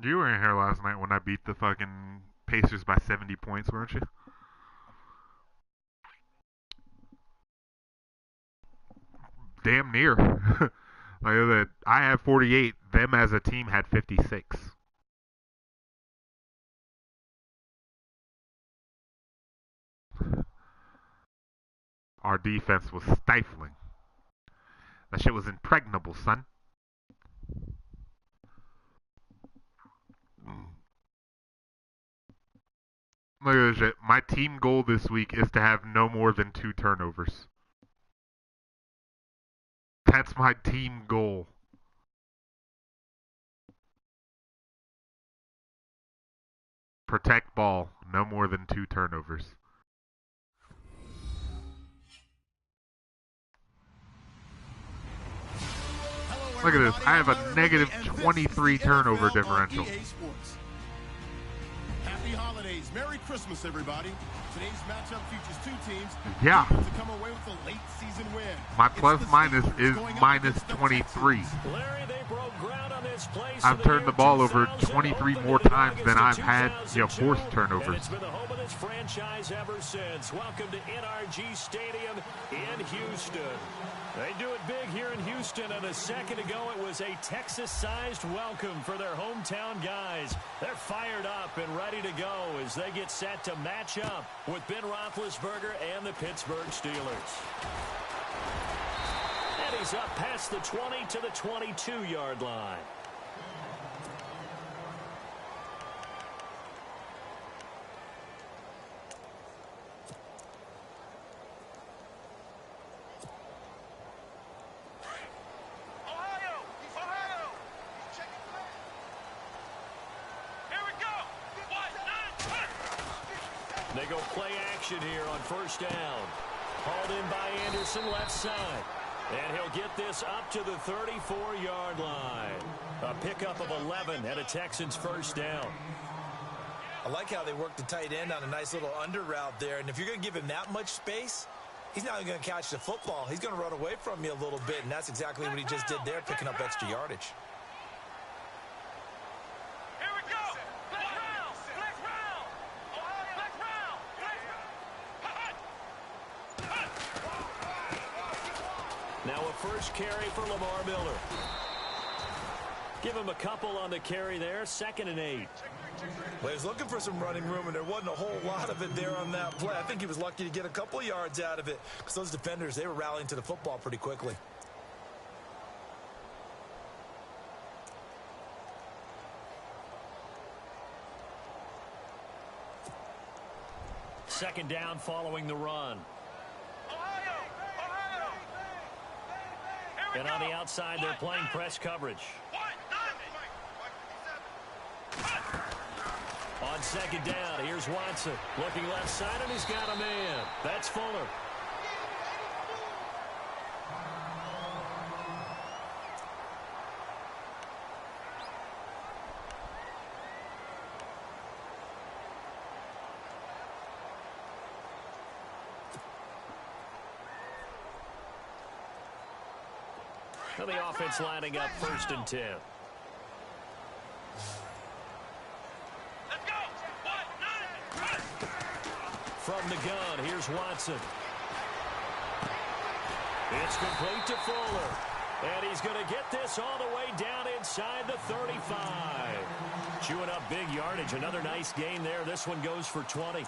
You were in here last night when I beat the fucking Pacers by 70 points, weren't you? Damn near. Like that, I have 48. Them as a team had 56. Our defense was stifling. That shit was impregnable, son. Look at this shit. My team goal this week is to have no more than 2 turnovers. That's my team goal. Protect ball. No more than 2 turnovers. Look at this. I have a negative 23 turnover differential. Happy holidays. Merry Christmas, everybody. Today's matchup features 2 teams yeah. to come away with a late season win. My plus minus is minus 23. I've turned the ball over 23 more times than I've had forced turnovers. It's been the home of this franchise ever since. Welcome to NRG Stadium in Houston. They do it big here in Houston, and a second ago it was a Texas-sized welcome for their hometown guys. They're fired up and ready to go as they get set to match up with Ben Roethlisberger and the Pittsburgh Steelers. And he's up past the 20 to the 22-yard line. They go play action here on first down. Hauled in by Anderson, left side. And he'll get this up to the 34-yard line. A pickup of 11 and a Texans first down. I like how they work the tight end on a nice little under route there. And if you're going to give him that much space, he's not going to catch the football. He's going to run away from you a little bit, and that's exactly what he just did there, picking up extra yardage. Now a first carry for Lamar Miller. Give him a couple on the carry there, 2nd and 8. Well, he was looking for some running room, and there wasn't a whole lot of it there on that play. I think he was lucky to get a couple yards out of it because those defenders, they were rallying to the football pretty quickly. Second down following the run. And on the outside, they're playing press coverage. On second down, here's Watson. Looking left side, and he's got a man. That's Fuller. And the offense lining up 1st and 10. From the gun, here's Watson. It's complete to Fuller. And he's going to get this all the way down inside the 35. Chewing up big yardage. Another nice gain there. This one goes for 20.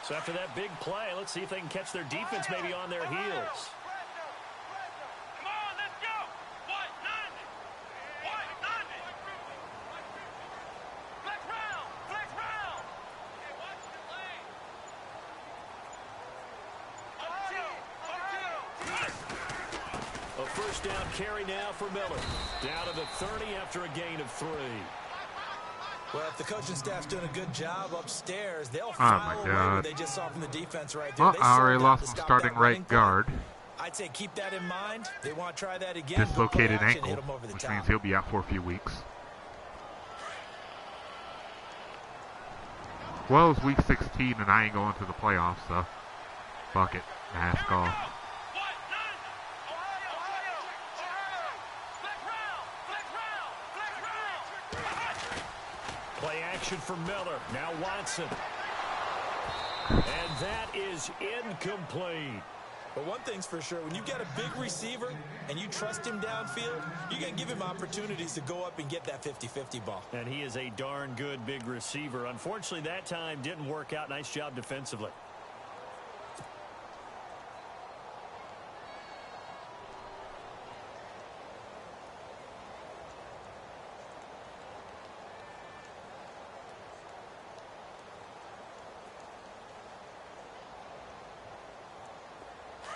So after that big play, let's see if they can catch their defense maybe on their heels. Come on, let's go. What? Flex round. A first down carry now for Miller. Down to the 30 after a gain of 3. Well, if the coaching staff's doing a good job upstairs, they'll file away what they just saw from the defense right there. Well, I already lost my starting right guard. I'd say keep that in mind. They want to try that again. Dislocated ankle, which means he'll be out for a few weeks. Well, it's week 16 and I ain't going to the playoffs, so fuck it. Mask off. Play action for Miller. Now Watson. And that is incomplete. But one thing's for sure, when you get a big receiver and you trust him downfield, you're going to give him opportunities to go up and get that 50-50 ball. And he is a darn good big receiver. Unfortunately, that time didn't work out. Nice job defensively.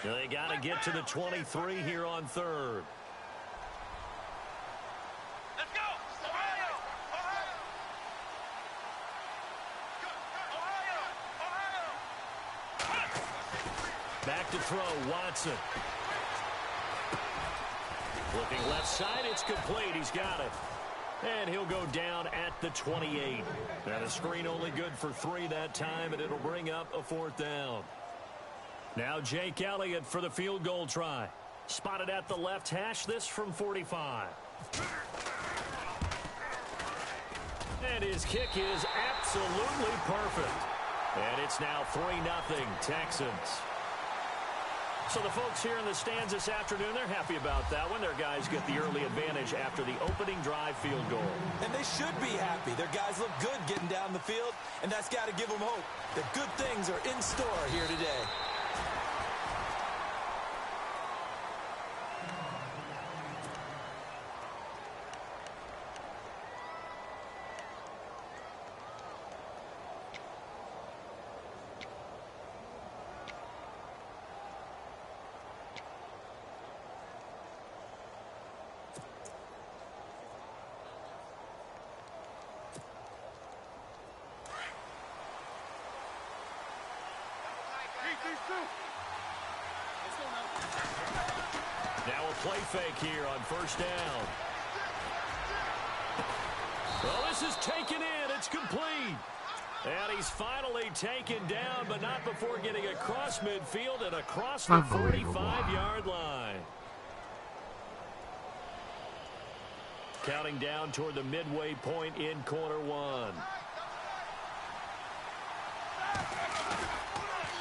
They got to get to the 23 here on third. Let's go! Ohio! Ohio! Back to throw, Watson. Looking left side, it's complete. He's got it. And he'll go down at the 28. Now the screen only good for 3 that time, and it'll bring up a 4th down. Now Jake Elliott for the field goal try. Spotted at the left hash, this from 45. And his kick is absolutely perfect. And it's now 3-0 Texans. So the folks here in the stands this afternoon, they're happy about that one. Their guys get the early advantage after the opening drive field goal. And they should be happy. Their guys look good getting down the field, and that's got to give them hope that good things are in store here today. Now a play fake here on first down. Well, this is taken in. It's complete. And he's finally taken down, but not before getting across midfield and across the 45-yard line. Counting down toward the midway point in quarter one.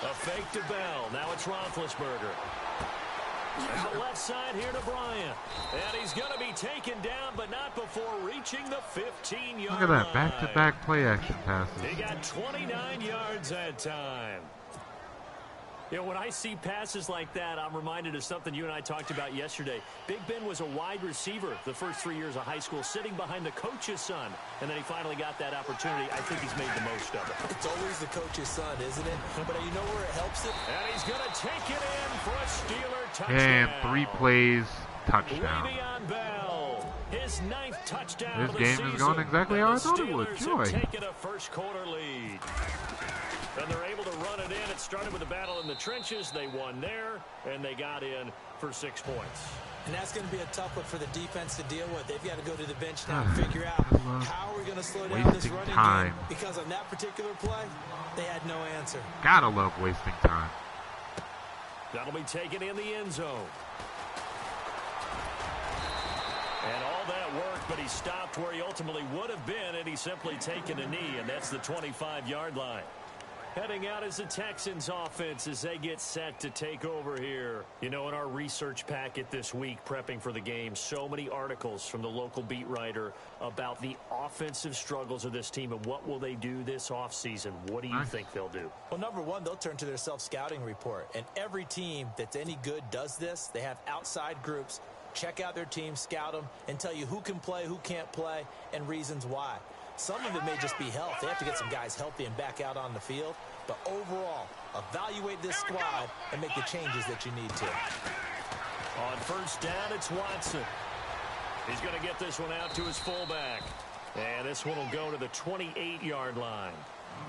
A fake to Bell. Now it's Roethlisberger. Out left side here to Bryant. And he's going to be taken down, but not before reaching the 15-yard line. Look at that, back-to-back play action passes. He got 29 yards that time. You know, when I see passes like that, I'm reminded of something you and I talked about yesterday. Big Ben was a wide receiver the first 3 years of high school, sitting behind the coach's son. And then he finally got that opportunity. I think he's made the most of it. It's always the coach's son, isn't it? But you know where it helps him? And he's going to take it in for a Steeler touchdown. And 3 plays, touchdown. Le'Veon Bell, his 9th touchdown of the This game is going exactly how I thought it would. Steelers have taken a first-quarter lead. And they're able to run it in. It started with a battle in the trenches. They won there, and they got in for 6 points. And that's going to be a tough one for the defense to deal with. They've got to go to the bench now and figure out how are we going to slow down this running game. Because on that particular play, they had no answer. Gotta love wasting time. That'll be taken in the end zone. And all that worked, but he stopped where he ultimately would have been, and he's simply taken a knee, and that's the 25-yard line. Heading out is the Texans offense as they get set to take over here. You know, in our research packet this week, prepping for the game, so many articles from the local beat writer about the offensive struggles of this team and what will they do this offseason. What do you think they'll do? Well, number one, they'll turn to their self-scouting report. And every team that's any good does this. They have outside groups. Check out their team, scout them, and tell you who can play, who can't play, and reasons why. Some of it may just be health. They have to get some guys healthy and back out on the field. But overall, evaluate this squad and make the changes that you need to. On first down, it's Watson. He's going to get this one out to his fullback. And this one will go to the 28-yard line.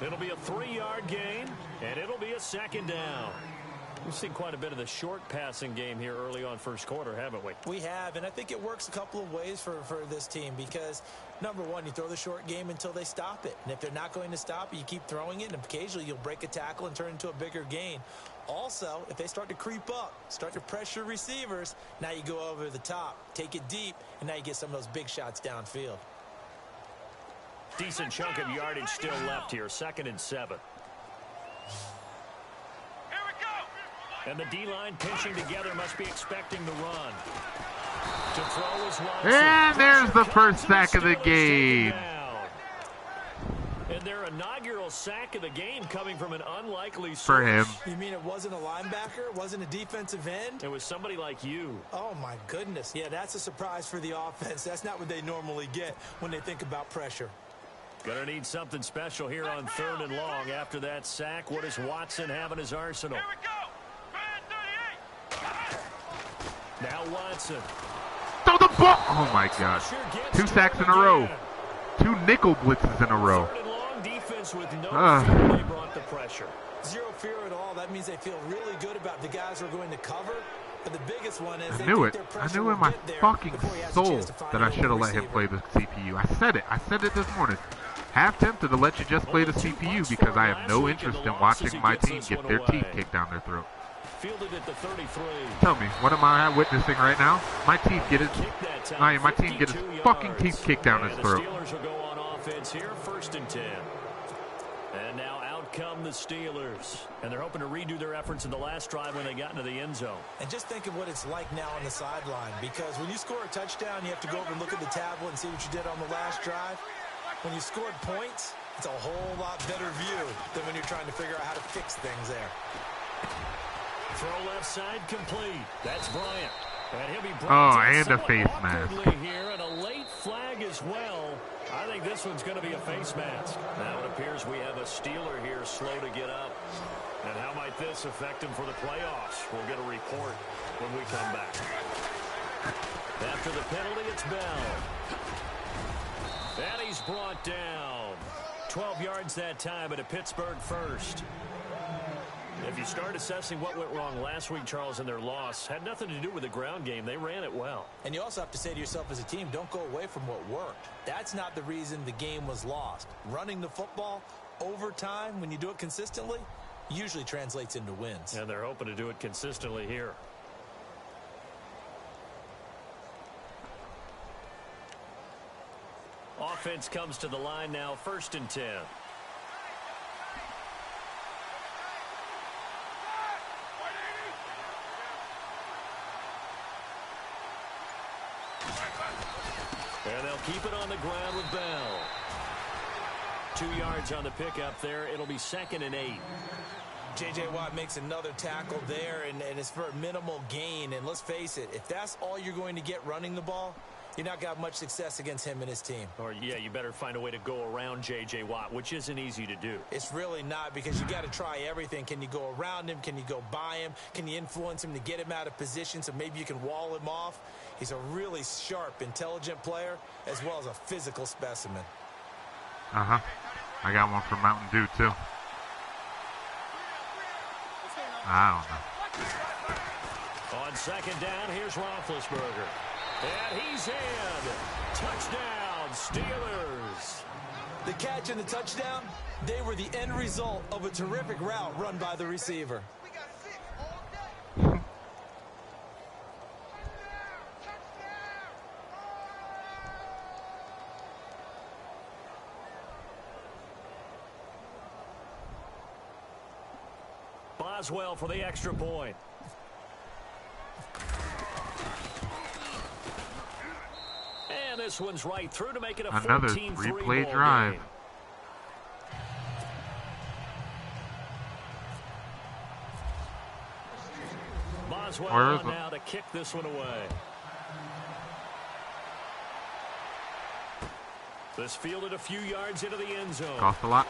It'll be a 3-yard gain, and it'll be a 2nd down. We've seen quite a bit of the short passing game here early on first quarter, haven't we? We have, and I think it works a couple of ways for this team because, number one, you throw the short game until they stop it. And if they're not going to stop it, you keep throwing it, and occasionally you'll break a tackle and turn into a bigger gain. Also, if they start to creep up, start to pressure receivers, now you go over the top, take it deep, and now you get some of those big shots downfield. Decent chunk of yardage still left here, 2nd and 7. Here we go. And the D-line pinching together must be expecting the run. To throw is Watson. And there's the first sack of the game. And their inaugural sack of the game coming from an unlikely source. For him. You mean it wasn't a linebacker? It wasn't a defensive end? It was somebody like you. Oh, my goodness. Yeah, that's a surprise for the offense. That's not what they normally get when they think about pressure. Gonna need something special here on 3rd and long. After that sack, what does Watson have in his arsenal? Here we go. Band 38. Now Watson. Throw the ball! Oh my God. 2 sacks in a row. 2 nickel blitzes in a row. 3rd and long, defense with no fear. They brought the pressure. Zero fear at all. That means they feel really good about the guys who are going to cover. But the biggest one is I knew it. I knew in my fucking soul that I should have let him play the CPU. I said it. I said it this morning. Half tempted to let you just play the CPU because I have no interest in watching my team get their teeth kicked down their throat. Fielded at the 33. Tell me, what am I witnessing right now? My team get his, my team get his fucking teeth kicked down his throat. The Steelers will go on offense here, 1st and 10. And now out come the Steelers. And they're hoping to redo their efforts in the last drive when they got into the end zone. And just think of what it's like now on the sideline. Because when you score a touchdown, you have to go over and look at the tablet and see what you did on the last drive. When you scored points, it's a whole lot better view than when you're trying to figure out how to fix things there. Throw left side complete. That's Bryant. And he'll be and a face mask. Here, and a late flag as well. I think this one's going to be a face mask. Now it appears we have a Steeler here slow to get up. And how might this affect him for the playoffs? We'll get a report when we come back. After the penalty, it's Bell. And he's brought down. 12 yards that time at a Pittsburgh first. If you start assessing what went wrong last week, Charles, in their loss, had nothing to do with the ground game. They ran it well. And you also have to say to yourself as a team, don't go away from what worked. That's not the reason the game was lost. Running the football over time, when you do it consistently, usually translates into wins. And they're hoping to do it consistently here. Offense comes to the line now, 1st and 10. And they'll keep it on the ground with Bell. 2 yards on the pickup there. It'll be 2nd and 8. J.J. Watt makes another tackle there, and it's for a minimal gain. And let's face it, if that's all you're going to get running the ball, you're not going to have much success against him and his team. Or, yeah, you better find a way to go around J.J. Watt, which isn't easy to do. It's really not, because you got to try everything. Can you go around him? Can you go by him? Can you influence him to get him out of position so maybe you can wall him off? He's a really sharp, intelligent player, as well as a physical specimen. I got one from Mountain Dew, too. I don't know. On 2nd down, here's Roethlisberger. And he's in. Touchdown, Steelers. The catch and the touchdown, they were the end result of a terrific route run by the receiver. Boswell for the extra point. And this one's right through to make it a another 14-3 3-play ball drive. Game. Boswell on now to kick this one away. This fielded a few yards into the end zone. Cost a lot.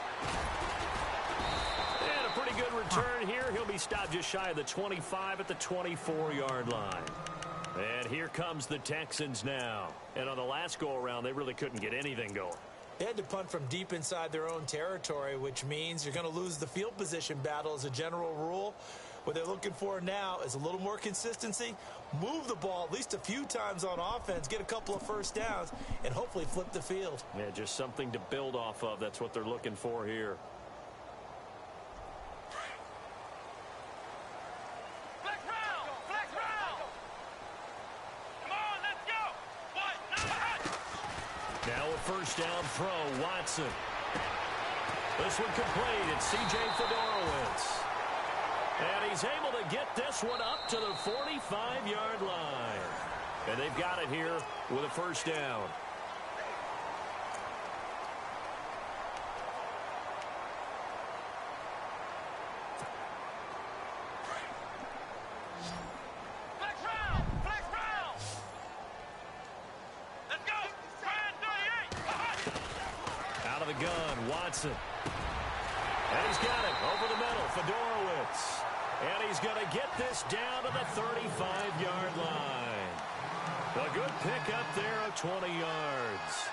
And a pretty good return here. He'll be stopped just shy of the 25 at the 24-yard line. And here comes the Texans now. And on the last go-around, they really couldn't get anything going. They had to punt from deep inside their own territory, which means you're going to lose the field position battle as a general rule. What they're looking for now is a little more consistency, move the ball at least a few times on offense, get a couple of first downs, and hopefully flip the field. Yeah, just something to build off of. That's what they're looking for here. Flex round! Flex round! Come on, let's go! Now a first down throw, Watson. This one complete. It's C.J. Fedorowicz. And he's able to get this one up to the 45-yard line. And they've got it here with a first down. Flex round! Flex round! Let's go! Ryan 38! Out of the gun, Watson. And he's got it over the middle, Fedorowicz. And he's going to get this down to the 35-yard line. A good pickup there of 20 yards.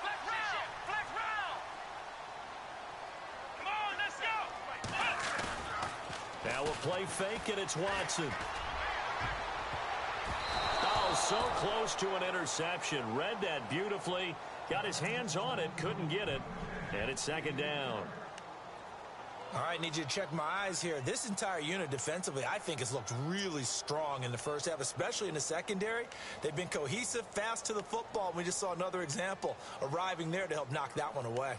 Flex round! Flex round! Come on, let's go! Now a play fake, and it's Watson. Oh, so close to an interception. Read that beautifully. Got his hands on it, couldn't get it. And it's second down. All right, need you to check my eyes here. This entire unit defensively, I think, has looked really strong in the first half, especially in the secondary. They've been cohesive, fast to the football. We just saw another example arriving there to help knock that one away.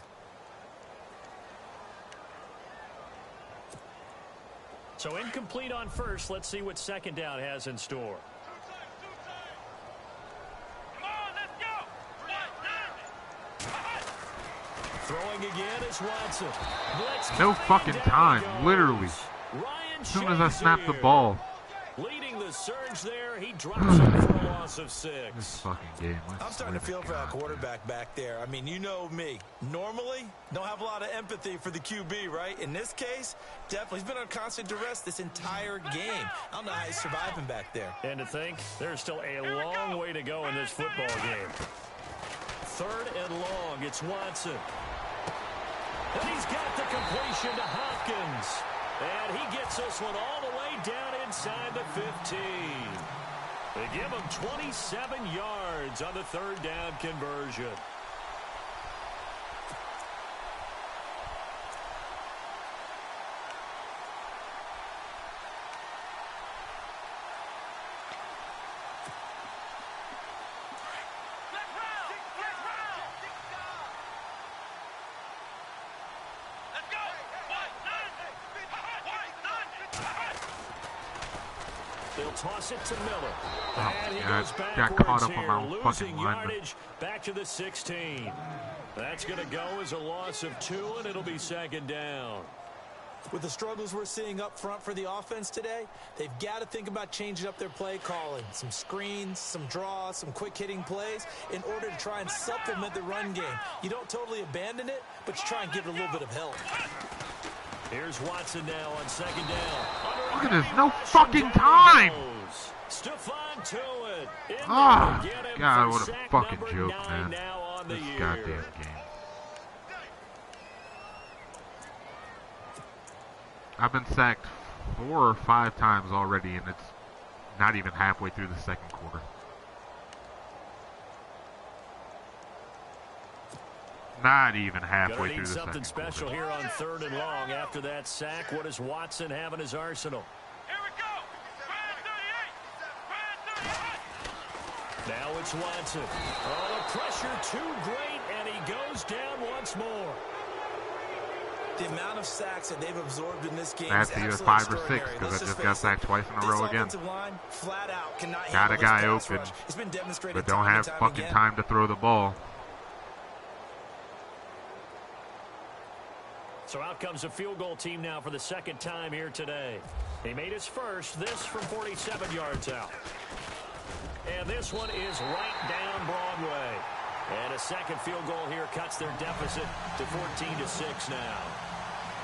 So incomplete on first. Let's see what second down has in store. Come on, let's go! Throwing again is Watson. Blitz No fucking time, literally. Ryan As soon as I snap the Shazier ball. leading the surge there. He drops it for a loss of 6. This fucking game. I'm starting to feel for that quarterback back there. I mean, you know me. Normally, don't have a lot of empathy for the QB, right? In this case, definitely. He's been on constant duress this entire game. I don't know how he's surviving back there. And to think, there's still a long way to go in this football game. Third and long, it's Watson. And he's got the completion to Hopkins. And he gets this one all the way down inside the 15. They give him 27 yards on the third down conversion. They'll toss it to Miller. And he goes got backwards caught up here, on my own losing fucking lineman. yardage back to the 16. That's going to go as a loss of 2, and it'll be second down. With the struggles we're seeing up front for the offense today, they've got to think about changing up their play calling. Some screens, some draws, some quick-hitting plays in order to try and supplement the run game. You don't totally abandon it, but you try and give it a little bit of help. Here's Watson now on second down. Look at this, no fucking time! Stephon to it. Ah, God, what a fucking joke, man. This goddamn game. I've been sacked 4 or 5 times already, and it's not even halfway through the second quarter. Not even halfway through the second quarter. Something special here on third and long. After that sack, what does Watson have in his arsenal? Here we go! Ryan 38! Ryan 38! Now it's Watson. Oh, the pressure too great, and he goes down once more. The amount of sacks that they've absorbed in this game That's is either absolutely 5 or 6 extraordinary. because I Let's just got sacked twice in a row again. This offensive line flat out cannot Got handle a guy this pass open, rush. It's been demonstrated but don't time have and time fucking again. time to throw the ball. So out comes a field goal team now for the second time here today. He made his first, this from 47 yards out. And this one is right down Broadway. And a second field goal here cuts their deficit to 14-6 now.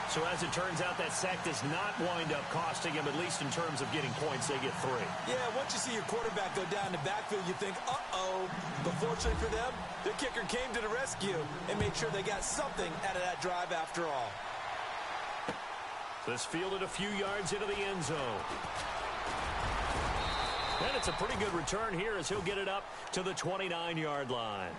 So as it turns out, that sack does not wind up costing him, at least in terms of getting points. They get 3. Yeah, once you see your quarterback go down the backfield, you think, uh-oh. But fortunately for them, their kicker came to the rescue and made sure they got something out of that drive after all. This fielded a few yards into the end zone. And it's a pretty good return here as he'll get it up to the 29-yard line.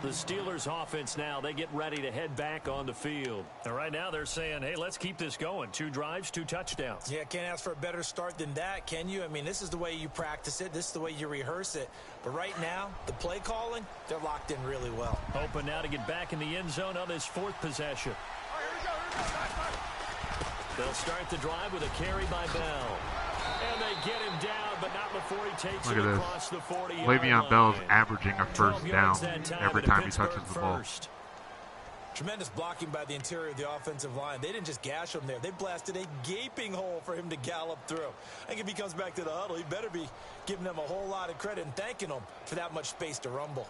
The Steelers offense now, they get ready to head back on the field. And right now they're saying, hey, let's keep this going. 2 drives, 2 touchdowns. Yeah, can't ask for a better start than that, can you? I mean, this is the way you practice it. This is the way you rehearse it. But right now, the play calling, they're locked in really well. Hoping now to get back in the end zone on his 4th possession. They'll start the drive with a carry by Bell. And they get him down, but not before he takes it across the 40-yard line. Le'Veon Bell's averaging a first down every time he touches the ball. Tremendous blocking by the interior of the offensive line. They didn't just gash him there. They blasted a gaping hole for him to gallop through. I think if he comes back to the huddle, he better be giving them a whole lot of credit and thanking them for that much space to rumble.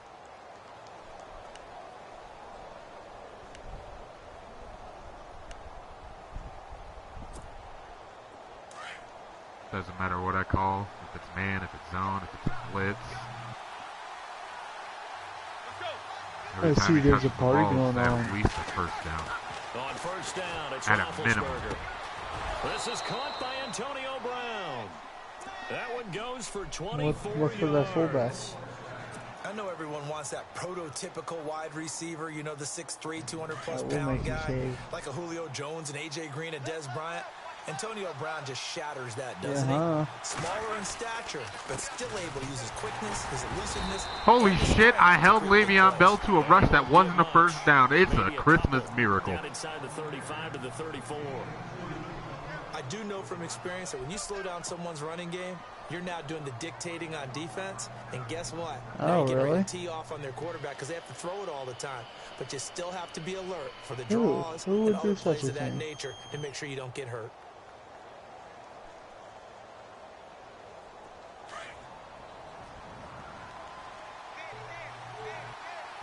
Doesn't matter what I call, if it's man, if it's zone, if it's blitz. Every time he touches the ball, it's at least a first down. On first down, it's at a minimum. This is caught by Antonio Brown. That one goes for 24 What's for that fullback? I know everyone wants that prototypical wide receiver, you know, the 6'3", 200-plus pound guy, like a Julio Jones and A.J. Green and Dez Bryant. Antonio Brown just shatters that, doesn't he? Smaller in stature, but still able to use his quickness, his elusiveness. Holy shit, I held Le'Veon Bell to a rush that wasn't a first down. It's a Christmas miracle. Inside the 35 to the 34. I do know from experience that when you slow down someone's running game, you're now doing the dictating on defense. And guess what? Now you get ready to tee off on their quarterback because they have to throw it all the time. But you still have to be alert for the draws and other plays of that nature to make sure you don't get hurt.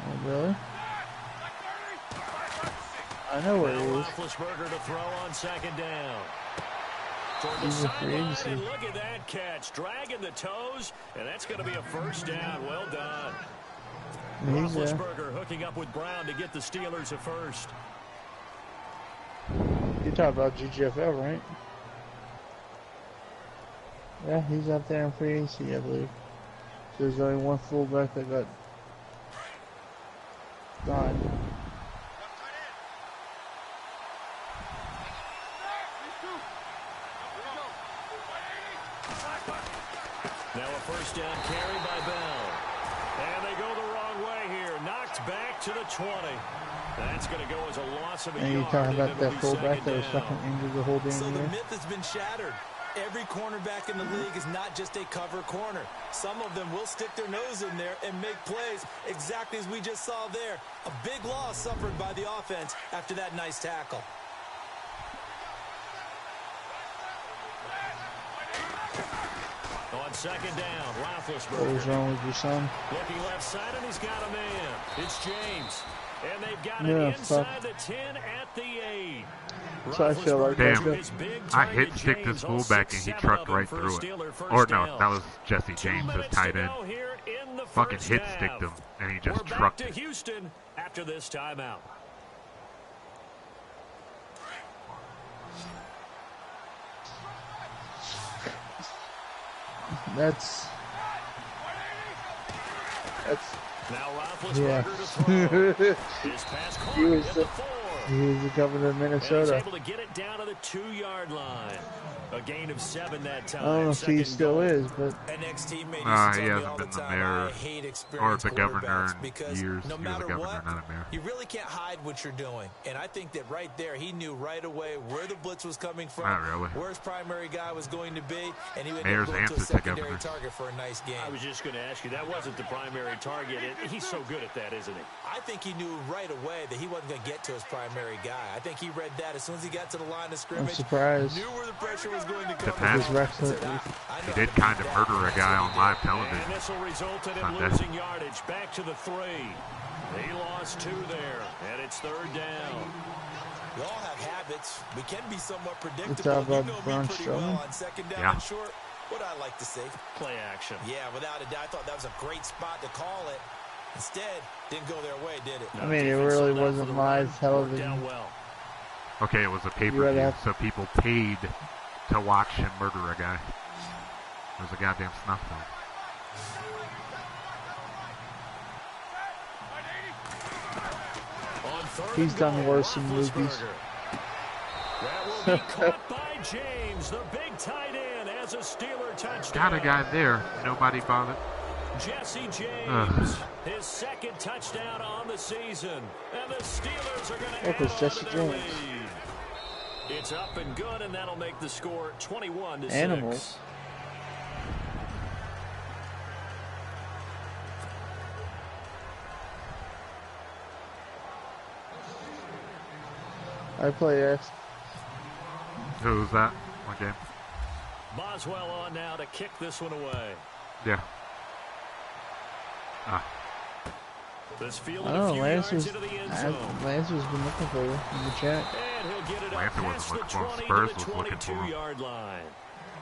Oh, really? I know where he is. Roethlisberger to throw on second down. He's a free agency. And look at that catch, dragging the toes, and that's going to be a first down. Well done. Roethlisberger hooking up with Brown to get the Steelers a first. You're talking about GGFL, right? Yeah, he's out there in free agency, I believe. So there's only one fullback that got gone. Now a first down carry by Bell. And they go the wrong way here. Knocked back to the 20. That's going to go as a loss of a yard. And you're talking about that fullback that was fucking injured the whole damn So the year? myth has been shattered. Every cornerback in the league is not just a cover corner. Some of them will stick their nose in there and make plays exactly as we just saw there. A big loss suffered by the offense after that nice tackle. On second down, Roethlisberger. What was wrong with your son? Looking left side, and he's got a man. It's James. And they've got it inside the 10 at the 8. So I feel like damn, I hit stick this fullback and he trucked right through it. Or no, that was Jesse James, his tight end. Fucking hit sticked him and he just trucked it. Houston after this timeout. That's now yeah. He was the governor of Minnesota. Able to get it down to the 2-yard line. A gain of 7 that time. I don't know if he still is, but he hasn't been the mayor or the governor in years. No he was matter a governor, what, not a mayor. you really can't hide what you're doing. And I think that right there, he knew right away where the blitz was coming from, not really. where his primary guy was going to be, and he would Mayor's go to a answer to secondary governors. target for a nice game. I was just going to ask you, that wasn't the primary target. He's so good at that, isn't he? I think he knew right away that he wasn't going to get to his primary guy. I think he read that as soon as he got to the line of scrimmage. I'm surprised. Knew where the pressure was going to come. Depends. He did kind of murder a guy on live television. And this will result in losing yardage back to the 3. He lost 2 there, and it's 3rd down. We all have habits. We can be somewhat predictable. It's all about You know me Braun pretty well Strowman. on second down Yeah. and short. What I like to say. Play action. Yeah, without a doubt. I thought that was a great spot to call it. Instead, didn't go their way, did it? I mean, it really wasn't live television. Well. Okay, it was a You pay-per-view, gotta- so people paid to watch him murder a guy. It was a goddamn snuff film. On third He's and done goal, worse in movies. Roethlisberger. That will be caught by James, the big tight end, as a Steeler touchdown. Got a guy there. Nobody bothered. Jesse James, Ugh. his second touchdown on the season. And the Steelers are going to Look, add it's on Jesse to their James. lead. It's up and good, and that'll make the score 21-6. Animals. I play X. Who's that? What game? Boswell on now to kick this one away. Yeah. Ah. This field I a don't know, few Lance yards was, into the end zone. Lance has been looking for you in the chat. And he'll get it up Lancer past wasn't the looking for him. 20 Spurs to the was looking for him. 22-yard line.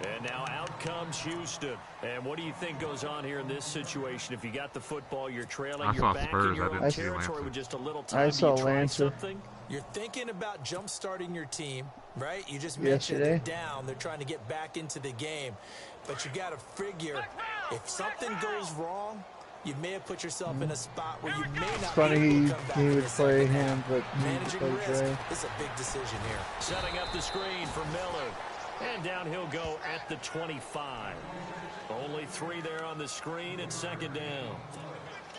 And now out comes Houston. And what do you think goes on here in this situation? If you got the football, you're trailing, I you're saw back Spurs, in your I own didn't see territory Lancer. with just a little time. I saw Do you try Lancer. something? You're thinking about jump-starting your team, right? You just mentioned they're Yesterday. down. They're trying to get back into the game. But you got to figure, if something goes wrong, you may have put yourself in a spot where you may not It's funny be able he to come back would in the play second him, half. but he would Managing play risk Dre. is a big decision here. Setting up the screen for Miller. And down he'll go at the 25. Only 3 there on the screen at second down.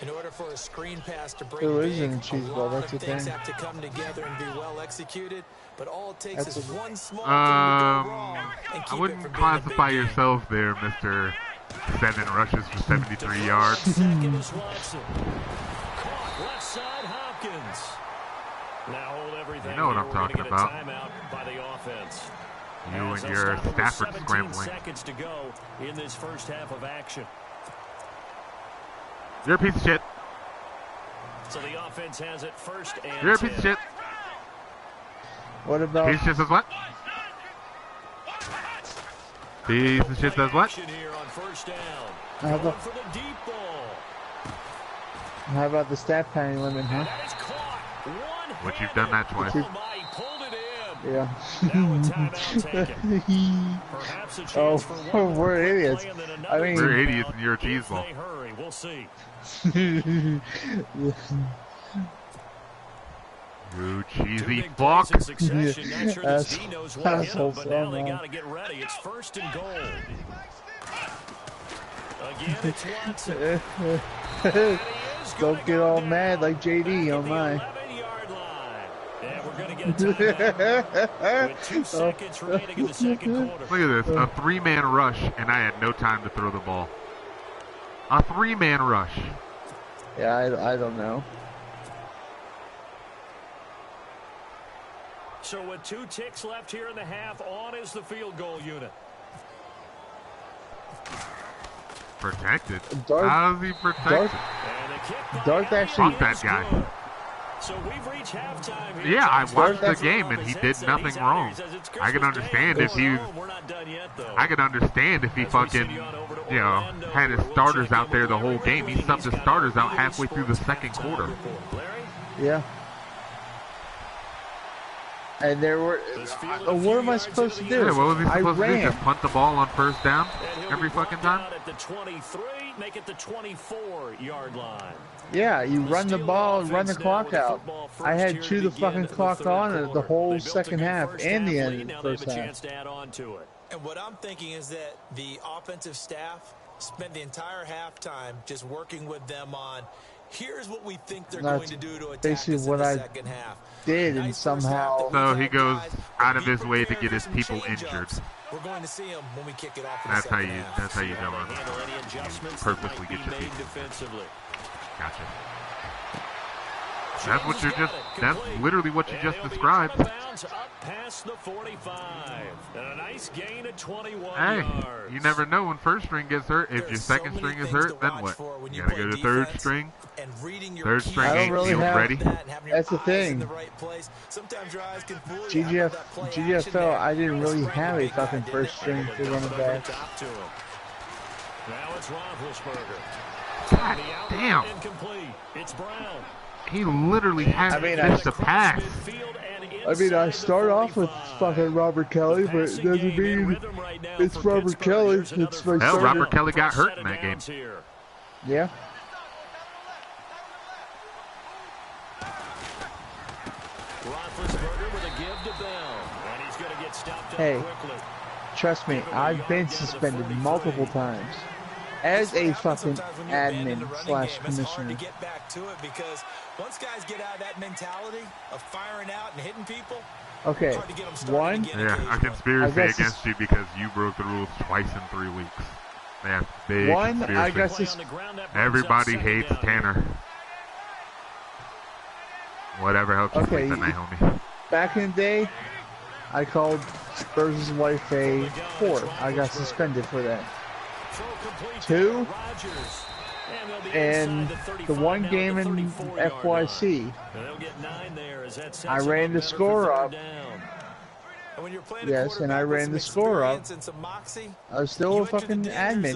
In order for a screen pass to break Who is big, in a cheese lot ball? of That's the things thing. have to come together and be well executed. But all it takes That's is a- one small thing to go wrong and I keep it wouldn't from being a classify big game. yourself there, Mr. 7 rushes for 73 yards. Second is Watson. Caught left side Hopkins. Now hold everything. You know what here. I'm We're gonna talking get a about. timeout by the offense. You As and they'll your stop it with Stafford 17 scrambling. seconds to go in this first half of action. You're a piece of shit. So the offense has it first and You're a piece of 10. shit. What about Piece of shit says what? Piece of shit says what? Action here on first down. How Going about- for the deep ball. the stat panning limit, huh? That is caught. One-handed. Which you've done that twice. Oh my, he pulled it in. Yeah. Now a timeout taken. Perhaps a chance for one more we're quick idiots. play and then I another mean- We're timeout idiots and you're a if cheese ball. they hurry. We'll see. You Two cheesy big fuck. plays in succession. Not sure this D knows what hit him, Assholes, but now oh, they man. got to get ready. It's first and goal. Again, it's Watson. And he is gonna Don't get go all down mad like JD back on at the mine. 11-yard line. And we're going to get a timeout with 2 seconds remaining in the second quarter. Look at this. A 3-man rush, and I had no time to throw the ball. A 3-man rush. Yeah, I don't know. So with 2 ticks left here in the half, on is the field goal unit. Protected? Dark- How is he protected? Dark- And the kick by Dark Elliott actually- is Fuck that guy. good. So we've reached halftime here. Yeah, I James watched the Harden's game on and his he did headset. nothing He's out wrong. here. He says, "It's I can Christmas Day. understand if Going he home. We're not done yet, though." I could understand if he As we fucking, send you on over to you know, Orlando, had his where we'll starters check in out there with the Larry whole game. He Ridley. subbed He's his got starters our out halfway through the Sports second Halftime quarter. Report. Larry? Yeah. And there were. This field What a few am I yards supposed to into do? the Yeah, what was he I supposed to do? ran. Just punt the ball on first down And he'll every be fucking brought time? down at the 23, make it the 24-yard line. Yeah, you The run the Steelers ball and run the offense now clock with the out. football first I here had to chew the begin fucking the clock third on at the quarter. whole They built a second good half first and the half end lead. of Now the they have first a half. chance to add on to it. And what I'm thinking is that the offensive staff spent the entire halftime just working with them on, here's what we think they're going That's to do to attack basically us in what the I second half. did, and Nice first half somehow- that So we've he had, goes guys, out but of be his way to prepared get for his some people change-ups. injured. We're going to see them when we kick it off in That's the how second you. half. That's how you How know they handle any adjustments that purposely might be get your made people. defensively. Gotcha. That's what you're just. That's literally what you just described. Up past the 45. And a nice gain of 21 Hey, yards. you never know when first string gets hurt. If your second string is hurt, then what? You gotta go to third string. Third string ain't field ready. That's the thing. GGFL, I didn't really have a fucking first string to run it back. Now it's Roethlisberger. God damn. It's Brown. He literally had just a pass. I mean, I start off with fucking Robert Kelly, but it doesn't mean it's Robert Kelly. It's my Hell, Robert Kelly got hurt in that game. Yeah. Roethlisberger with a give to Bell, and he's going to get stopped up quickly. Trust me, I've been suspended multiple times as a fucking admin / commissioner. Get back to it because once guys get out of that mentality of firing out and hitting people. Okay, one. Yeah, a conspiracy against you because you broke the rules twice in 3 weeks. Yeah, big conspiracy. I got this. Everybody hates Tanner. Whatever helps you sleep at night, homie. Back in the day, I called Spurs' wife a whore. I got suspended for that. 2, and the one game in FYC, I ran the score up. Yes, and I ran the score up. I was still a fucking admin,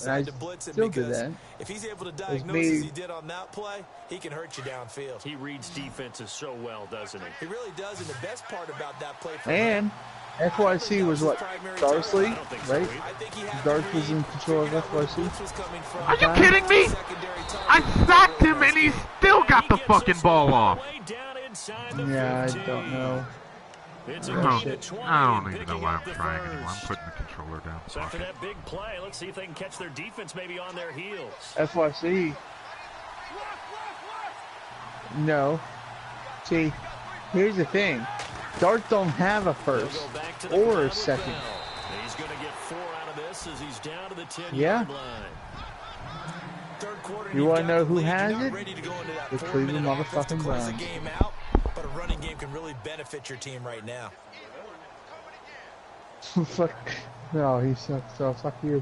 and I still did that. If he's able to diagnose as he did on that play, he can hurt you downfield. He reads defenses so well, doesn't he? He really does, and the best part about that play for and FYC was what? Darsley, right? Darth was in control of FYC. Are you kidding me? I sacked him and he still got the fucking ball off. Yeah, I don't know. I don't even know why I'm trying anymore. I'm putting the controller down. So after that big play, let's see if they can catch their defense maybe on their heels. FYC. No. See, here's the thing. Dart don't have a first or a second. He's going to get 4 out of this as he's down to the 10-yard line. You want to know who has it? The Cleveland motherfucking Browns. But a running game can really benefit your team right now. Fuck. No, he sucks, so fuck you.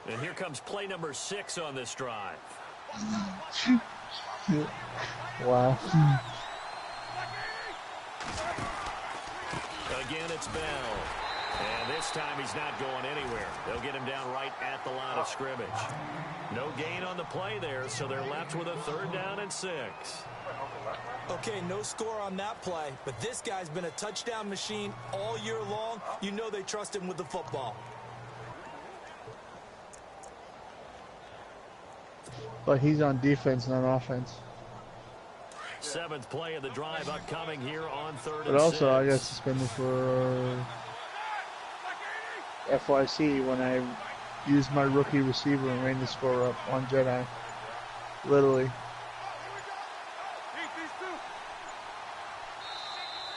And here comes play number 6 on this drive. Wow. Again, it's Bell. And this time he's not going anywhere. They'll get him down right at the line of scrimmage. No gain on the play there, so they're left with a 3rd down and 6. Okay, no score on that play, but this guy's been a touchdown machine all year long. You know they trust him with the football. But he's on defense, not offense. 7th play of the drive upcoming here on 3rd and 6. But also, I got suspended for FYC when I used my rookie receiver and ran the score up on Jedi. Literally.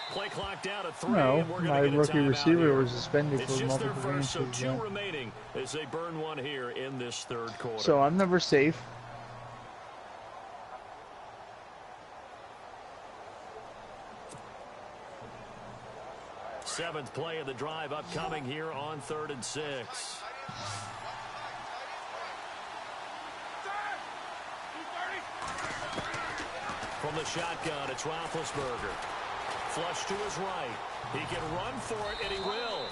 Play clock down at 3. No, my rookie receiver was suspended it's for just multiple their first, games. so 2 remaining as they burn 1 here in this 3rd quarter. So I'm never safe. Seventh play of the drive upcoming here on 3rd and 6. From the shotgun, it's Roethlisberger. Flush to his right. He can run for it, and he will.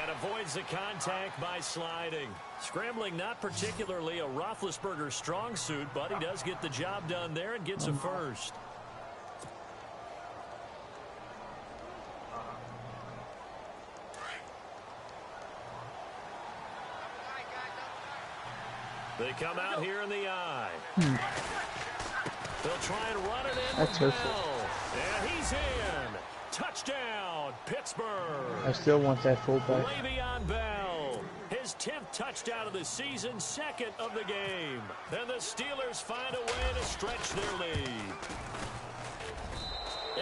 And avoids the contact by sliding. Scrambling not particularly a Roethlisberger strong suit, but he does get the job done there and gets a first. They come out here in the eye. They'll try and run it in. That's hurtful. And he's in. Touchdown, Pittsburgh. I still want that fullback. Le'Veon Bell. His 10th touchdown of the season, 2nd of the game. And the Steelers find a way to stretch their lead.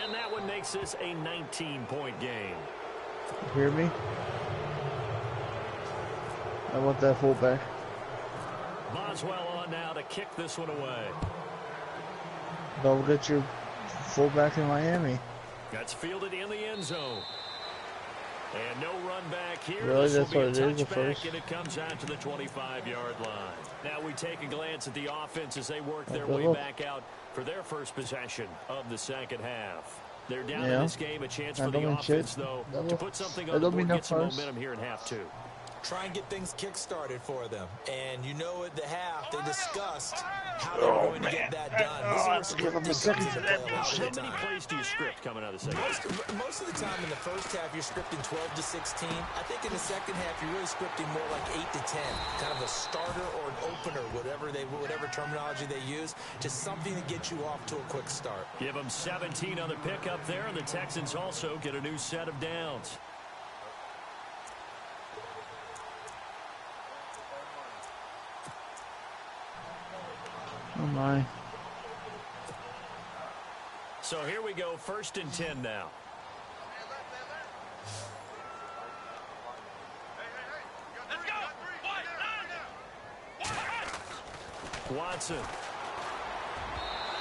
And that one makes this a 19-point game. You hear me? I want that fullback. Boswell on now to kick this one away. Don't get your fullback in Miami. That's fielded in the end zone. And no run back here. Really? This will That's be what a it is, the touchback, first? and it comes out to the 25-yard line. Now we take a glance at the offense as they work their Okay, way look. back out for their first possession of the second half. They're down Yeah. in this game. A chance That for the don't mean offense, shit. though, That to don't- put something that on the don't mean board, no get some first. momentum here in half two. Try and get things kick-started for them. And you know at the half, they discussed how they're going to get that done. This is where some give them a things second comes for into that play a lot of How the many time. plays do you script coming out of the second? Most of the time in the first half, you're scripting 12 to 16. I think in the second half, you're really scripting more like 8 to 10. Kind of a starter or an opener, whatever terminology they use. Just something to get you off to a quick start. Give them 17 on the pickup there, and the Texans also get a new set of downs. Oh my. So here we go, 1st and 10 now. Let's go. Watson.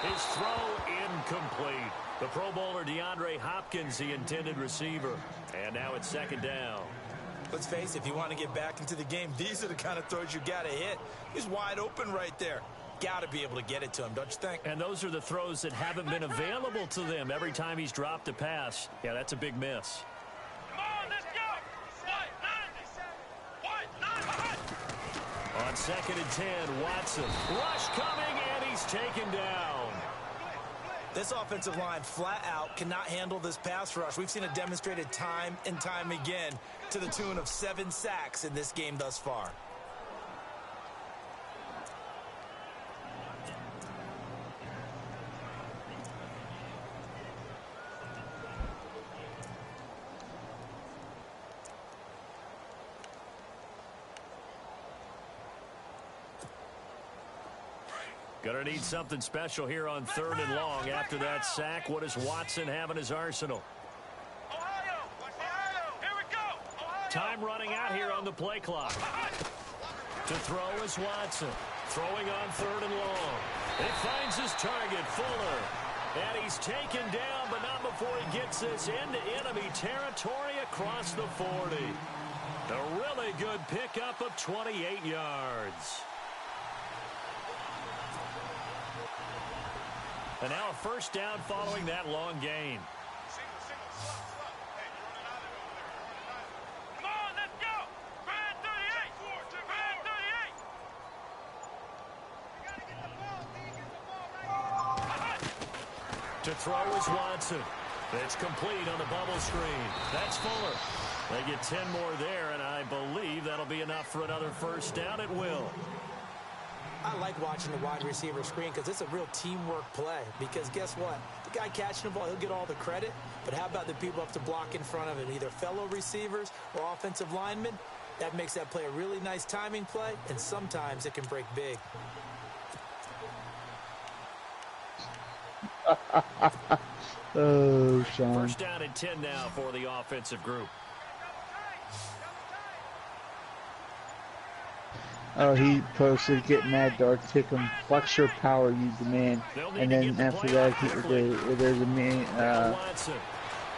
His throw incomplete. The Pro Bowler DeAndre Hopkins, the intended receiver. And now it's 2nd down. Let's face it, if you want to get back into the game, these are the kind of throws you got to hit. He's wide open right there. Got to be able to get it to him, don't you think? And those are the throws that haven't been available to them every time he's dropped a pass. Yeah, that's a big miss. Come on, let's go. On 2nd and 10, Watson. Rush coming, and he's taken down. This offensive line flat out cannot handle this pass rush. We've seen it demonstrated time and time again to the tune of 7 sacks in this game thus far. Gonna need something special here on 3rd and long. After that sack, what does Watson have in his arsenal? Ohio, here we go. Ohio. Time running out here on the play clock. To throw is Watson. Throwing on 3rd and long. He finds his target, Fuller. And he's taken down, but not before he gets this into enemy territory across the 40. A really good pickup of 28 yards. And now a 1st down following that long gain. Come on, let's go. Brand 38. Brand 38. To throw is Watson. It's complete on the bubble screen. That's Fuller. They get 10 more there, and I believe that'll be enough for another 1st down at will. I like watching the wide receiver screen because it's a real teamwork play. Because guess what? The guy catching the ball, he'll get all the credit. But how about the people up to block in front of him, either fellow receivers or offensive linemen? That makes that play a really nice timing play, and sometimes it can break big. Oh, Sean. 1st down and 10 now for the offensive group. Oh, he posted, get mad, dog, kick him, flex your power, you demand. And then after that, there's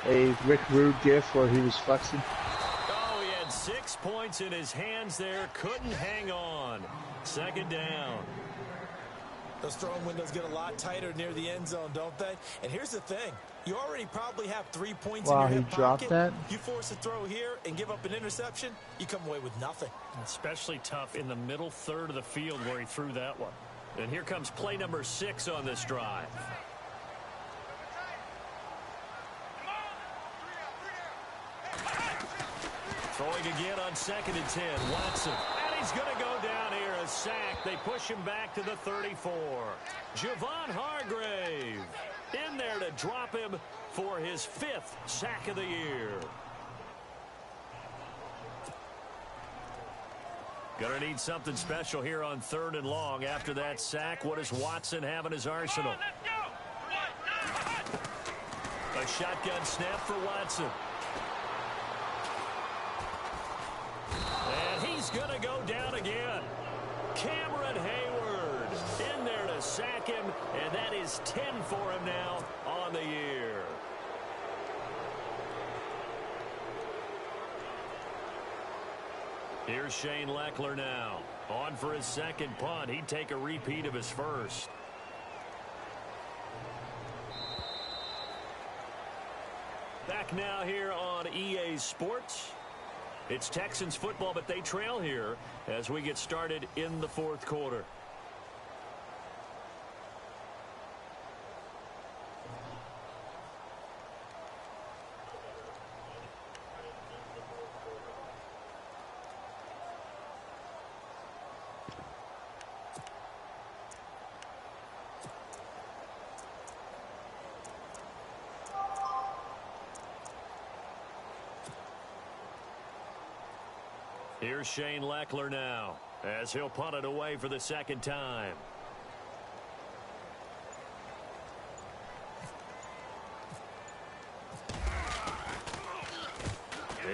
a Rick Rude gif where he was flexing. Oh, he had 6 points in his hands there. Couldn't hang on. 2nd down. Those throwing windows get a lot tighter near the end zone, don't they? And here's the thing. You already probably have 3 points in your hip pocket. Wow, he dropped that? You force a throw here and give up an interception, you come away with nothing. Especially tough in the middle 3rd of the field where he threw that one. And here comes play number 6 on this drive. Throwing again on 2nd and 10. Watson. And he's going to go down here. A sack. They push him back to the 34. Javon Hargrave in there to drop him for his 5th sack of the year. Gonna need something special here on 3rd and long. After that sack, what does Watson have in his arsenal? A shotgun snap for Watson. And he's gonna go down again. Cameron sack him, and that is 10 for him now on the year. Here's Shane Leckler now. On for his second punt. He'd take a repeat of his first. Back now here on EA Sports. It's Texans football, but they trail here as we get started in the fourth quarter. Here's Shane Leckler now as he'll punt it away for the second time.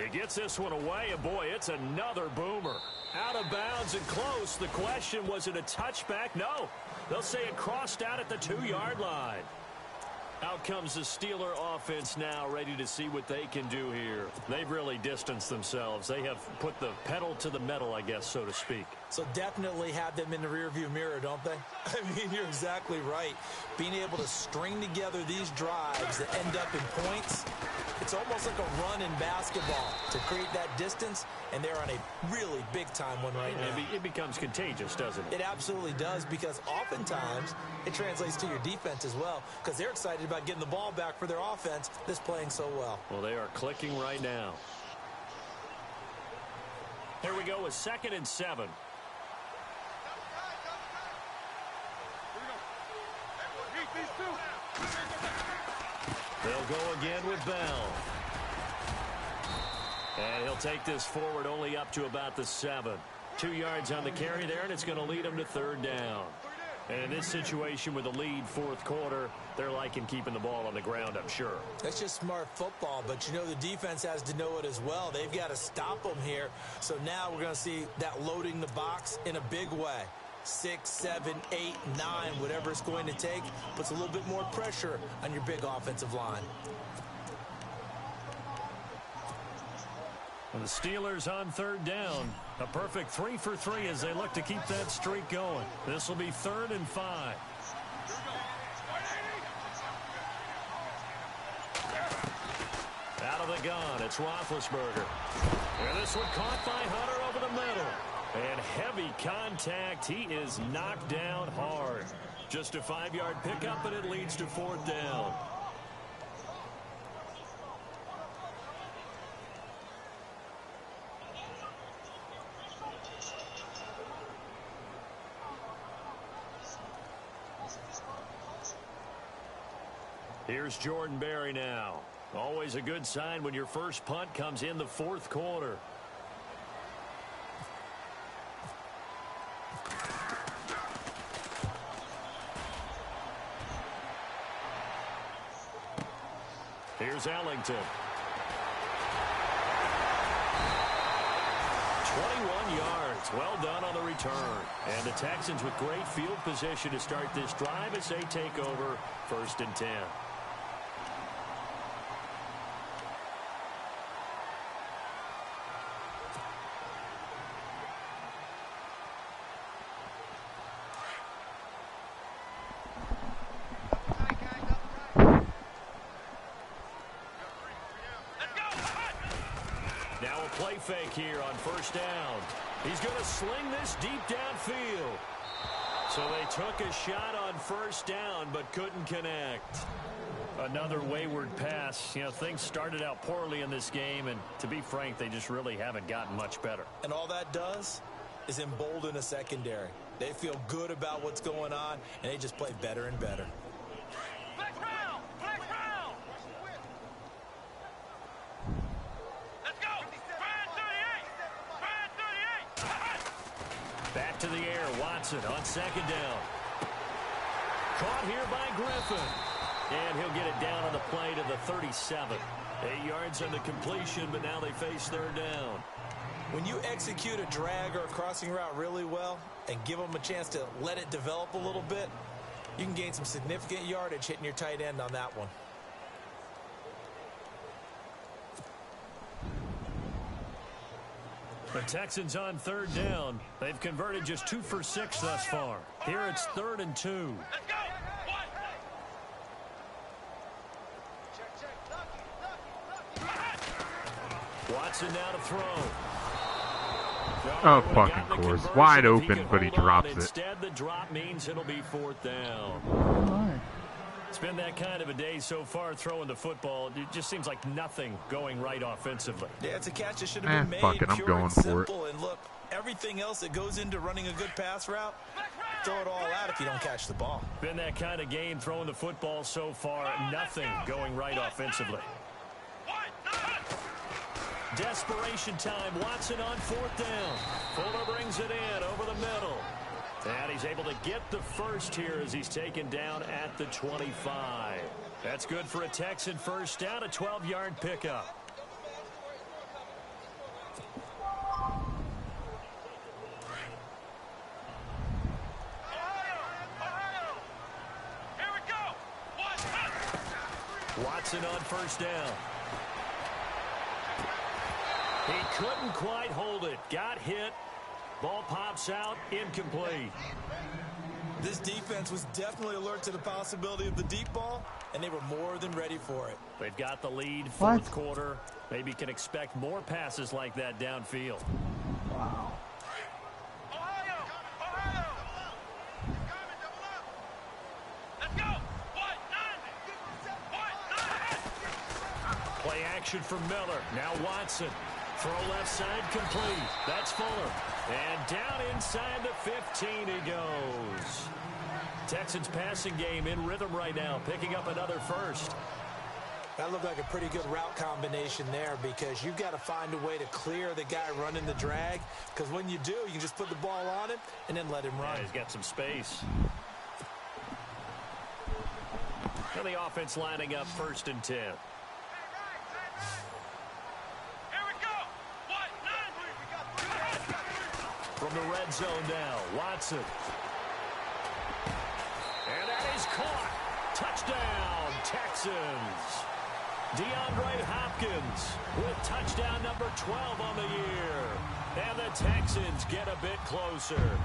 He gets this one away, and boy, it's another boomer. Out of bounds and close. The question, was it a touchback? No. They'll say it crossed out at the 2-yard line. Out comes the Steeler offense now, ready to see what they can do here. They've really distanced themselves. They have put the pedal to the metal, I guess, so to speak. So definitely have them in the rearview mirror, don't they? I mean, you're exactly right. Being able to string together these drives that end up in points, it's almost like a run in basketball to create that distance, and they're on a really big-time one right now. It becomes contagious, doesn't it? It absolutely does, because oftentimes it translates to your defense as well, because they're excited about getting the ball back for their offense that's playing so well. Well, they are clicking right now. Here we go with 2nd and 7. They'll go again with Bell. And he'll take this forward only up to about the 7. 2 yards on the carry there, and it's going to lead him to 3rd down. And in this situation with a lead fourth quarter, they're liking keeping the ball on the ground, I'm sure. That's just smart football, but you know the defense has to know it as well. They've got to stop them here. So now we're going to see that loading the box in a big way. 6, 7, 8, 9, whatever it's going to take, puts a little bit more pressure on your big offensive line. And the Steelers on 3rd down. A perfect 3 for 3 as they look to keep that streak going. This will be 3rd and 5. Out of the gun, it's Roethlisberger. And this one caught by Hunter over the middle. And heavy contact. He is knocked down hard. Just a 5-yard pickup, and it leads to 4th down. Here's Jordan Berry now. Always a good sign when your first punt comes in the fourth quarter. Here's Ellington. 21 yards. Well done on the return. And the Texans with great field position to start this drive as they take over 1st and 10. Play fake here on 1st down. He's going to sling this deep downfield. So they took a shot on 1st down but couldn't connect. Another wayward pass. You know, things started out poorly in this game, and to be frank, they just really haven't gotten much better. And all that does is embolden a secondary. They feel good about what's going on, and they just play better and better. Flex round! Flex round! Let's go! Back to the air, Watson on 2nd down. Caught here by Griffin. And he'll get it down on the play to the 37. 8 yards on the completion, but now they face 3rd down. When you execute a drag or a crossing route really well and give them a chance to let it develop a little bit, You can gain some significant yardage hitting your tight end on that one. The Texans on 3rd down. They've converted just 2 for 6 thus far. Here it's 3rd and 2. Let's go. Watson now to throw. Oh, fucking course. Wide open, but he drops it. Instead, the drop means it'll be 4th down. Alright. It's been that kind of a day so far throwing the football. It just seems like nothing going right offensively. Yeah, it's a catch that should have been made. Fuck it, I'm pure going and for simple. And look, everything else that goes into running a good pass route, throw it all out if you don't catch the ball. Been that kind of game throwing the football so far. Nothing going right offensively. Desperation time. Watson on 4th down. Fuller brings it in over the middle. And he's able to get the first here as he's taken down at the 25. That's good for a Texan first down, a 12-yard pickup. Here we go. Watson on 1st down. He couldn't quite hold it. Got hit. Ball pops out, incomplete. This defense was definitely alert to the possibility of the deep ball, and they were more than ready for it. They've got the lead, 4th quarter. Maybe can expect more passes like that downfield. Wow. Ohio. Let's go. Play action for Miller. Now Watson. Throw left side complete. That's Fuller. And down inside the 15 he goes. Texans passing game in rhythm right now, picking up another first. That looked like a pretty good route combination there because you've got to find a way to clear the guy running the drag, because when you do, you can just put the ball on him and then let him run. Yeah, he's got some space. And the offense lining up 1st and 10. From the red zone now, Watson. And that is caught. Touchdown, Texans. DeAndre Hopkins with touchdown number 12 on the year. And the Texans get a bit closer.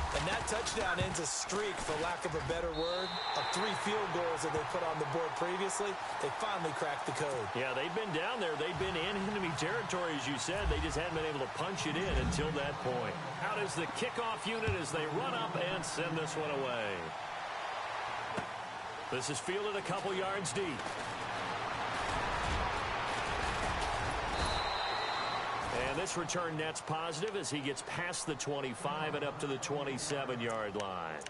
And that touchdown ends a streak, for lack of a better word, of 3 field goals that they put on the board previously. They finally cracked the code. Yeah, they've been down there. They've been in enemy territory, as you said. They just hadn't been able to punch it in until that point. Out is the kickoff unit as they run up and send this one away. This is fielded a couple yards deep. And this return net's positive as he gets past the 25 and up to the 27-yard line.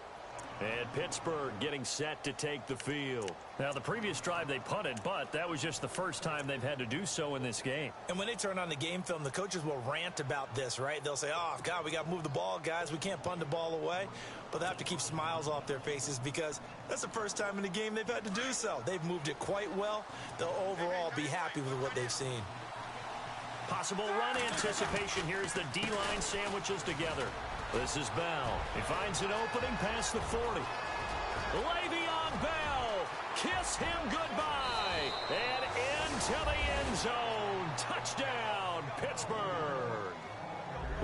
And Pittsburgh getting set to take the field. Now, the previous drive they punted, but that was just the first time they've had to do so in this game. And when they turn on the game film, the coaches will rant about this, right? They'll say, oh, God, we got to move the ball, guys. We can't punt the ball away. But they have to keep smiles off their faces because that's the first time in the game they've had to do so. They've moved it quite well. They'll overall be happy with what they've seen. Possible run anticipation here as the D-line sandwiches together. This is Bell. He finds an opening past the 40. Le'Veon Bell. Kiss him goodbye. And into the end zone. Touchdown, Pittsburgh.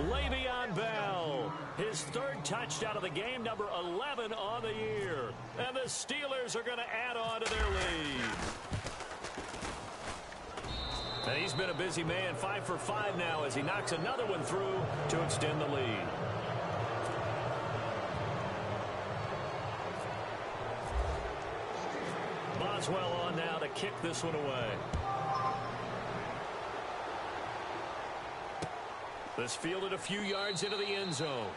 Le'Veon Bell. His 3rd touchdown of the game, number 11 on the year. And the Steelers are going to add on to their lead. And he's been a busy man, 5 for 5 now as he knocks another one through to extend the lead. Boswell on now to kick this one away. This fielded a few yards into the end zone.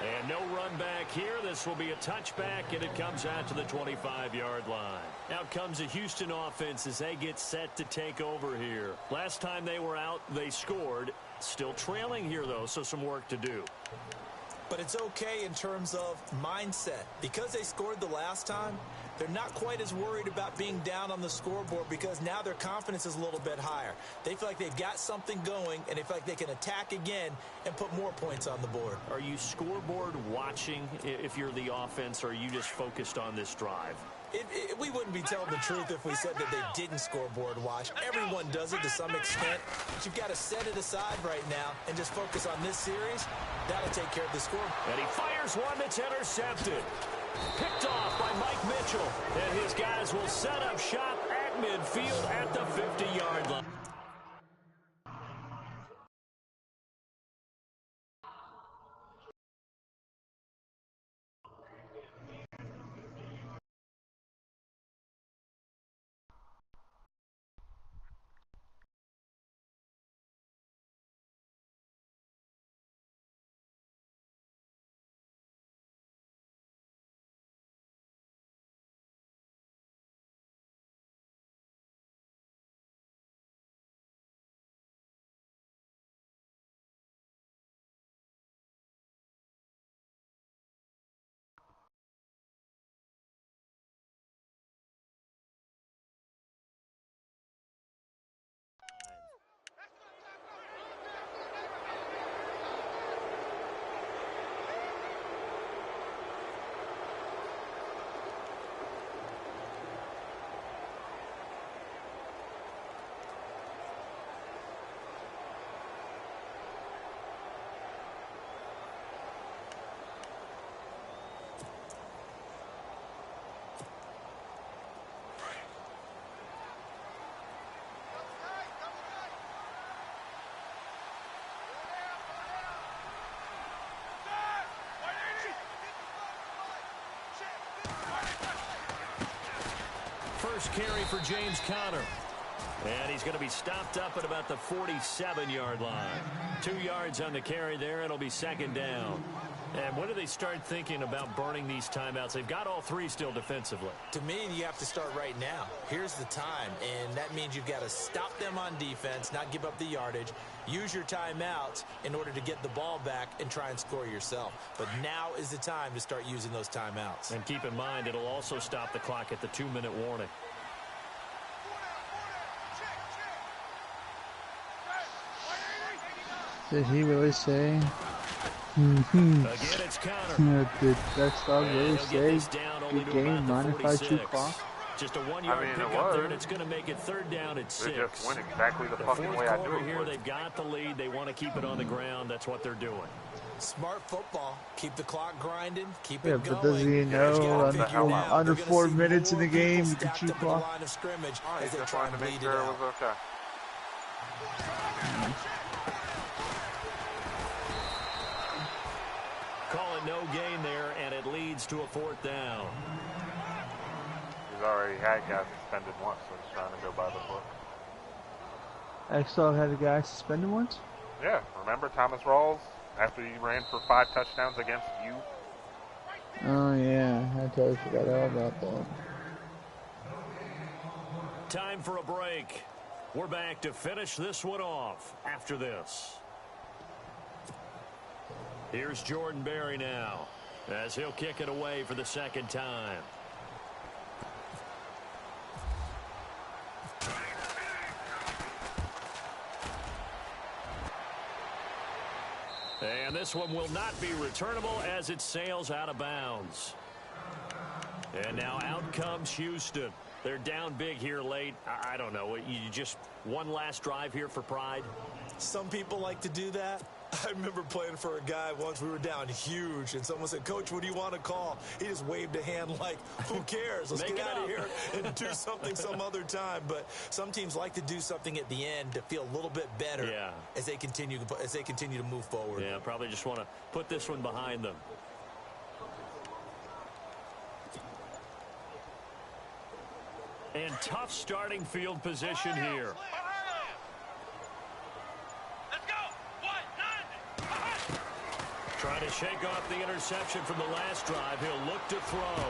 And no run back here. This will be a touchback, and it comes out to the 25-yard line. Out comes the Houston offense as they get set to take over here. Last time they were out, they scored. Still trailing here, though, so some work to do. But it's okay in terms of mindset. Because they scored the last time, They're not quite as worried about being down on the scoreboard because now their confidence is a little bit higher. They feel like they've got something going, and they feel like they can attack again and put more points on the board. Are you scoreboard watching if you're the offense, or are you just focused on this drive? We wouldn't be telling the truth if we said that they didn't scoreboard watch. Everyone does it to some extent, but you've got to set it aside right now and just focus on this series. That'll take care of the score. And he fires one that's intercepted. Picked off by Mike Mitchell. And his guys will set up shop at midfield at the 50-yard line. First carry for James Conner. And he's going to be stopped up at about the 47-yard line. 2 yards on the carry there. It'll be second down. And when do they start thinking about burning these timeouts? They've got all three still defensively. To me, you have to start right now. Here's the time, and that means you've got to stop them on defense, not give up the yardage, use your timeouts in order to get the ball back and try and score yourself. But now is the time to start using those timeouts. And keep in mind, it'll also stop the clock at the 2-minute warning. Did he really say? Again, it's Conner. Did that dog really say good game, modified 2 clock? Just a 1-yard pickup there, and it's going to make it third down at 6. They just went exactly the fucking way I do it. Here, they've got the lead. They want to keep it on the ground. That's what they're doing. Smart football. Keep the clock grinding. Keep it going. But does he know under 4 minutes in the game you can cheat clock? Line of scrimmage as they just try wanted and to make bleed sure it it out. was okay. Call it no gain there, and it leads to a 4th down. He's already had guys suspended once, so he's trying to go by the book. XL had a guy suspended once? Yeah, remember Thomas Rawls after he ran for 5 touchdowns against you? Oh yeah, I totally forgot all about that. Time for a break. We're back to finish this one off after this. Here's Jordan Berry now as he'll kick it away for the second time. And this one will not be returnable as it sails out of bounds. And now out comes Houston. They're down big here late. I don't know. You just one last drive here for pride? Some people like to do that. I remember playing for a guy once. We were down huge, and someone said, "Coach, what do you want to call?" He just waved a hand like, who cares? Let's get out of here and do something some other time. But some teams like to do something at the end to feel a little bit better as they continue to move forward. Yeah, probably just want to put this one behind them. And tough starting field position here. Trying to shake off the interception from the last drive. He'll look to throw.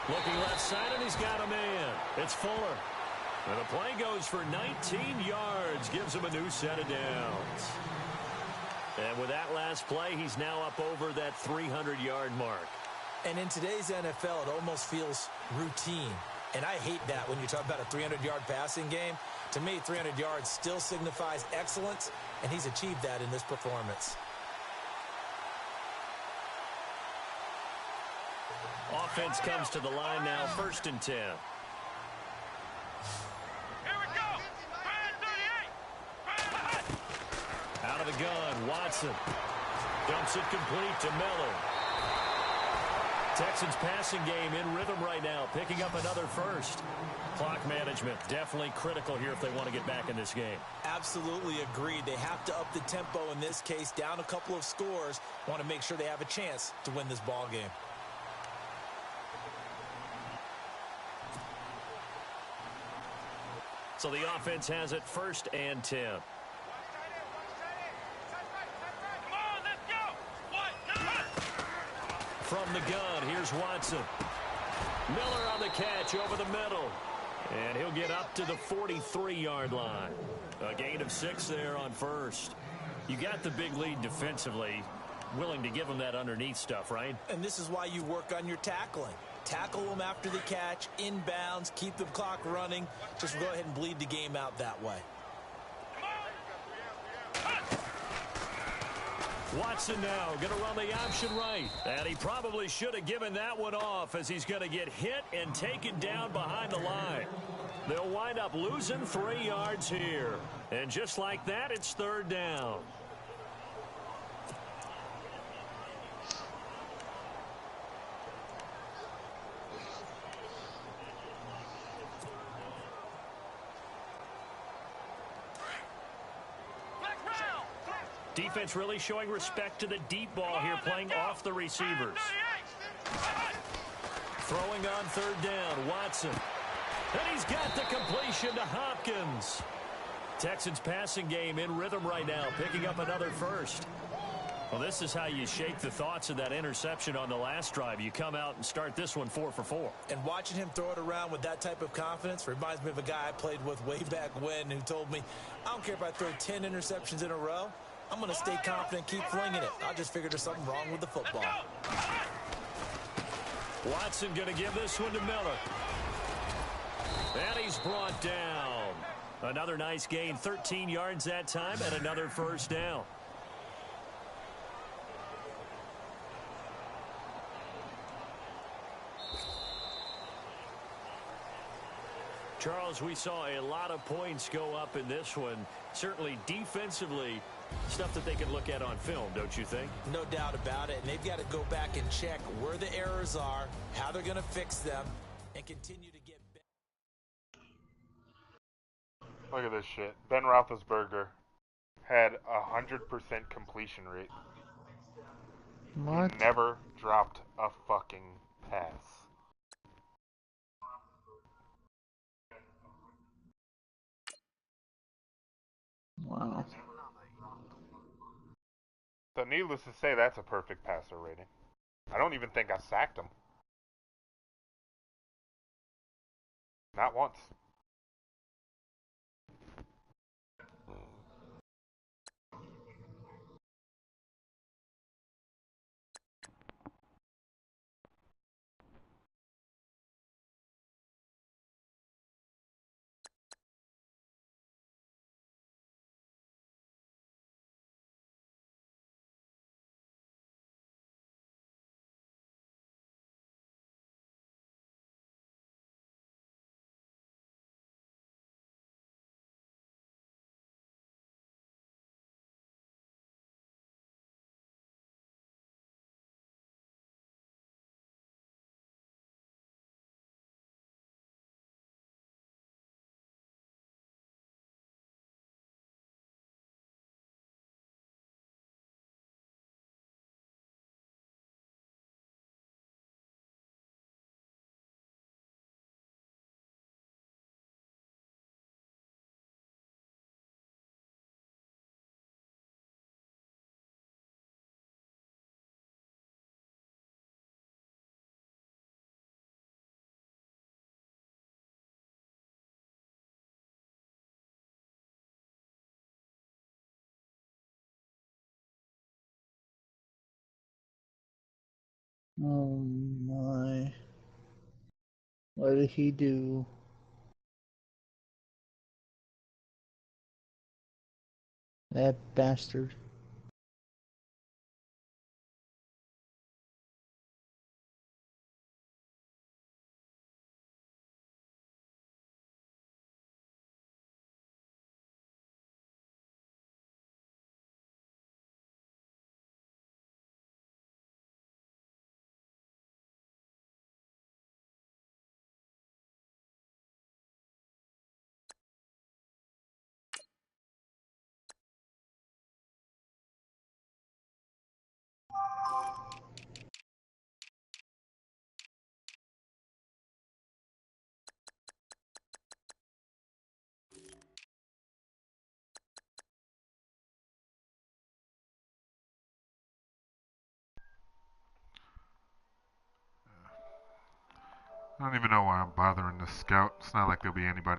Looking left side, and he's got a man. It's Fuller. And the play goes for 19 yards. Gives him a new set of downs. And with that last play, he's now up over that 300-yard mark. And in today's NFL, it almost feels routine. And I hate that when you talk about a 300-yard passing game. To me, 300 yards still signifies excellence, and he's achieved that in this performance. Offense comes to the line now, 1st and 10. Here we go. Brand 38. Out of the gun, Watson. Dumps it complete to Miller. Texans passing game in rhythm right now, picking up another first. Clock management definitely critical here if they want to get back in this game. Absolutely agreed. They have to up the tempo in this case, down a couple of scores. Want to make sure they have a chance to win this ball game. So the offense has it 1st and 10. Come on, let's go. From the gun, here's Watson. Miller on the catch over the middle. And he'll get up to the 43-yard line. A gain of 6 there on first. You got the big lead defensively. Willing to give them that underneath stuff, right? And this is why you work on your tackling. Tackle them after the catch, inbounds, keep the clock running. Just go ahead and bleed the game out that way. Watson now going to run the option right. And he probably should have given that one off as he's going to get hit and taken down behind the line. They'll wind up losing 3 yards here. And just like that, it's 3rd down. Defense really showing respect to the deep ball here, playing off the receivers. Throwing on 3rd down, Watson. And he's got the completion to Hopkins. Texans passing game in rhythm right now, picking up another first. Well, this is how you shake the thoughts of that interception on the last drive. You come out and start this one 4 for 4. And watching him throw it around with that type of confidence reminds me of a guy I played with way back when who told me, I don't care if I throw 10 interceptions in a row. I'm going to stay confident, keep flinging it. I just figured there's something wrong with the football. Watson going to give this one to Miller. And he's brought down. Another nice gain, 13 yards that time, and another 1st down. Charles, we saw a lot of points go up in this one. Certainly defensively, stuff that they can look at on film, don't you think? No doubt about it. And they've got to go back and check where the errors are, how they're going to fix them, and continue to get better. Look at this shit. Ben Roethlisberger had 100% completion rate. What? He never dropped a fucking pass. Wow. So needless to say, that's a perfect passer rating. I don't even think I sacked him. Not once. Oh my. What did he do? That bastard. I don't even know why I'm bothering this scout. It's not like there'll be anybody